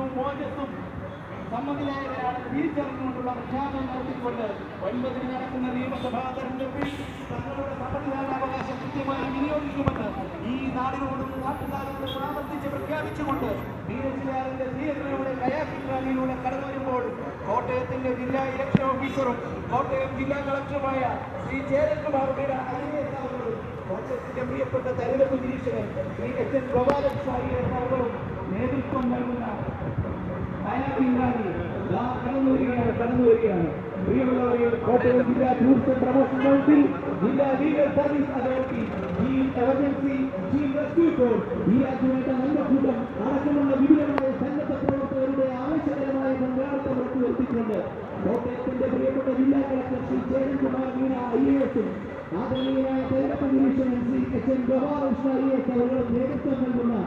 ഊർജ്ജസ്വവും ഓജസ്സും സമ്മതിദായകരാണെന്ന് തിരിച്ചറിഞ്ഞുകൊണ്ടുള്ള പ്രഖ്യാപനം നടത്തിക്കൊണ്ട് 9-ന് നടക്കുന്ന നിയമസഭാ തെരഞ്ഞെടുപ്പിൽ തങ്ങളുടെ സമ്മതിദാനാവകാശം കൃത്യമായി വിനിയോഗിക്കുമെന്ന് ഈ നാടിനോടും നാട്ടുകാരോടും ആവർത്തിച്ച് പ്രഖ്യാപിച്ചുകൊണ്ട് ബീരച്ചിലാറിന്റെ തിയേറ്ററിലൂടെ കയാക്കിംഗ് റാലിയിലൂടെ കടന്നു വരുമ്പോൾ കോട്ടയത്തിന്റെ ജില്ലാ ഇലക്ഷൻ ഓഫീസറും കോട്ടയം ജില്ലാ കളക്ടറുമായ ശ്രീ ചേരൻകുമാർ കോട്ടയത്തിന്റെ പ്രിയപ്പെട്ട തെരഞ്ഞെടുപ്പ് നിരീക്ഷകൻ ശ്രീ HN ഗോപാലകൃഷ്ണ അവരും നേതൃത്വം നൽകുന്ന കയാക്കിംഗ് റാലി കടന്നു വരികയാണ്. പ്രിയമുള്ളവരെ, കോട്ടയം ജില്ലാ ടൂറിസം പ്രൊമോഷൻ കൗൺസിൽ, ജില്ലാ legal service authority, emergency rescue force, ഈ രാജ്യമായിട്ട് നല്ല കൂട്ടം അടക്കമുള്ള വിപുലമായ സന്നദ്ധ പ്രവർത്തകരുടെ ആവശ്യകരമായ പങ്കാളിത്തം ഉറപ്പുവരുത്തിക്കൊണ്ട് കോട്ടയത്തിന്റെ പ്രിയപ്പെട്ട ജില്ലാ കളക്ടർ ശ്രീ ചേരൻകുമാർ മീന IAS-ഉം ആദരണീയനായ തെരഞ്ഞെടുപ്പ് നിരീക്ഷകൻ ശ്രീ HN ഗോപാലകൃഷ്ണ IAS അവരുടെ നേതൃത്വം നൽകുന്ന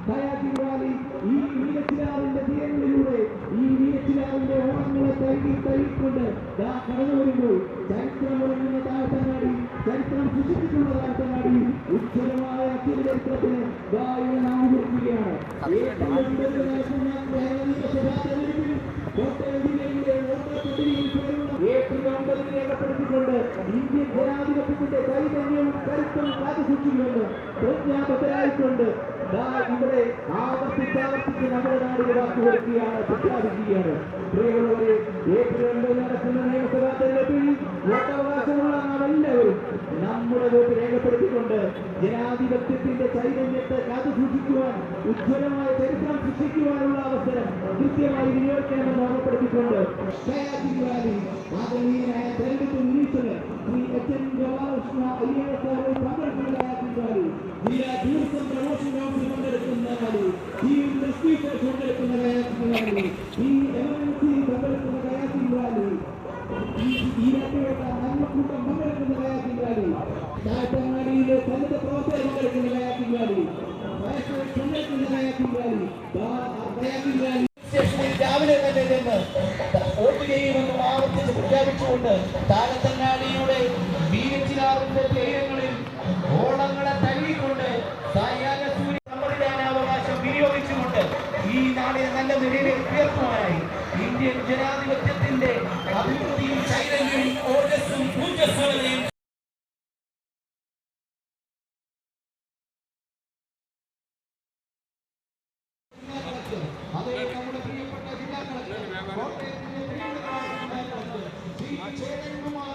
കയാക്കിംഗ് റാലി ഈ ബീരച്ചിലാറിന്റെ തീരങ്ങളിലൂടെ ഈ ബീരച്ചിലാറിന്റെ ഓണങ്ങളെ തഴുകിക്കൊണ്ട് കടന്നു വരുമ്പോൾ ചരിത്രം ഉറങ്ങുന്ന താഴ്ത്തങ്ങാടി, ചരിത്രം സൃഷ്ടിച്ചിട്ടുള്ള താഴ്ത്തങ്ങാടി ഉജ്ജ്വലമായ അത്യചരിത്രത്തിന് ഇവിടെ നാം കുറിക്കുകയാണ്. കോട്ടയം ജില്ലയിലെ ഏപ്രിൽ 9-ന് രേഖപ്പെടുത്തിക്കൊണ്ട് ഇന്ത്യൻ ജനാധിപത്യത്തിന്റെ ചൈതന്യവും കരുത്തും കാത്തുസൂക്ഷിക്കുമെന്ന് പ്രതിജ്ഞാബദ്ധരായിക്കൊണ്ട് ഇവിടെ ആവർത്തിച്ച് നമ്മുടെ നാടിന് വാക്കുകൊടുക്കുകയാണ്, പ്രഖ്യാപിക്കുകയാണ്. പ്രിയമുള്ളവരെ, ഏപ്രിൽ 9 നടക്കുന്ന നിയമസഭാ തെരഞ്ഞെടുപ്പിൽ വോട്ടവകാശമുള്ള നാം എല്ലാവരും നമ്മുടെ വോട്ട് രേഖപ്പെടുത്തിക്കൊണ്ട് ജനാധിപത്യത്തിന്റെ ചൈതന്യത്തെ കാത്തുസൂക്ഷിക്കുവാൻ, ഉജ്ജ്വലമായ ചരിത്രം സൃഷ്ടിക്കുവാനുള്ള അവസരം കൃത്യമായി വിനിയോഗിക്കണമെന്ന് ഓർമ്മപ്പെടുത്തിക്കൊണ്ട് കയാക്കിംഗ് റാലി ആദരണീയനായ തെരഞ്ഞെടുപ്പ് നിരീക്ഷകൻ ശ്രീ HN ഗോപാലകൃഷ്ണ IAS പങ്കെടുക്കുന്ന കയാക്കിംഗ് റാലി, ജില്ലാ ടൂറിസം പ്രൊമോഷൻ കൗൺസിൽ പങ്കെടുക്കുന്ന റാലി, റെസ്ക്യൂ ഫോഴ്സ് പങ്കെടുക്കുന്ന കയാക്കിംഗ് റാലി, എമർജൻസി പങ്കെടുക്കുന്ന കയാക്കിംഗ് റാലി, ഈ രാജ്യപ്പെട്ട നന്മക്കൂട്ടം പങ്കെടുക്കുന്ന കയാക്കിംഗ് റാലി, താഴ്ത്തങ്ങാടിയിലെ സന്നദ്ധ പ്രവർത്തകർ പങ്കെടുക്കുന്ന കയാക്കിംഗ് റാലി, പങ്കെടുക്കുന്ന കയാക്കിംഗ് റാലി, കയാക്കിംഗ് റാലി സ്റ്റേഷനിൽ രാവിലെ തന്നെ ചെന്ന് വോട്ട് ചെയ്യുമെന്നും ആവർത്തിച്ച് പ്രഖ്യാപിച്ചുകൊണ്ട് താഴത്തങ്ങാടിയുടെ ബീരച്ചിലാറിന്റെ തീരങ്ങളിൽ ഓളങ്ങളെ തള്ളിക്കൊണ്ട് സമ്മതിദാനാവകാശം വിനിയോഗിച്ചുകൊണ്ട് ഈ നാടിനെ നല്ല നിലയിലേക്ക് ഉയർത്തുവാനായി ഇന്ത്യൻ ജനാധിപത്യത്തിന്റെ അഭിവൃദ്ധിയും ചൈതന്യവും ഓജസ്സും ഊർജ്ജസ്വലതയും അതേ നമ്മുടെ പ്രിയപ്പെട്ട ജില്ലാ കളക്ടർ കോട്ടയത്തിന്റെ ചേരൻകുമാർ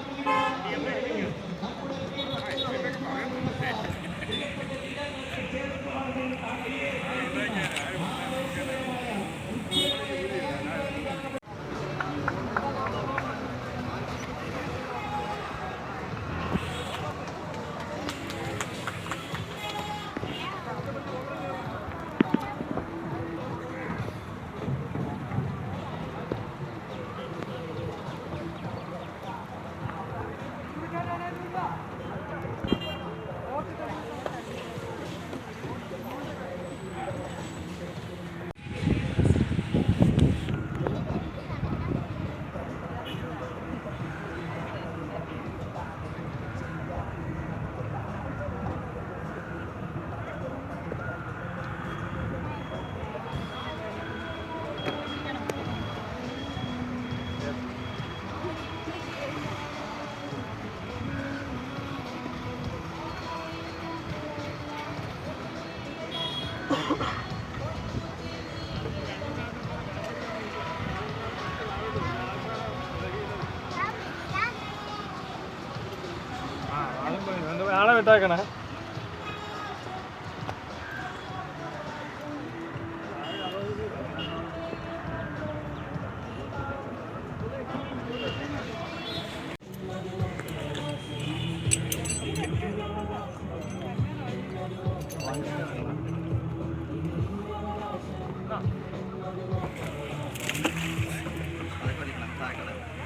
ആളെ വിട്ടേക്കണേ.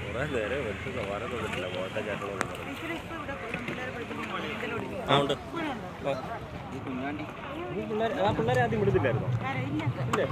കുറേ നേരം വെച്ച് സവാരം തൊട്ടിട്ടില്ല. കോട്ട ചേട്ടനോട് പിള്ളേരെ ആദ്യം വിടുന്നില്ലായിരുന്നോ? ഇല്ലേ?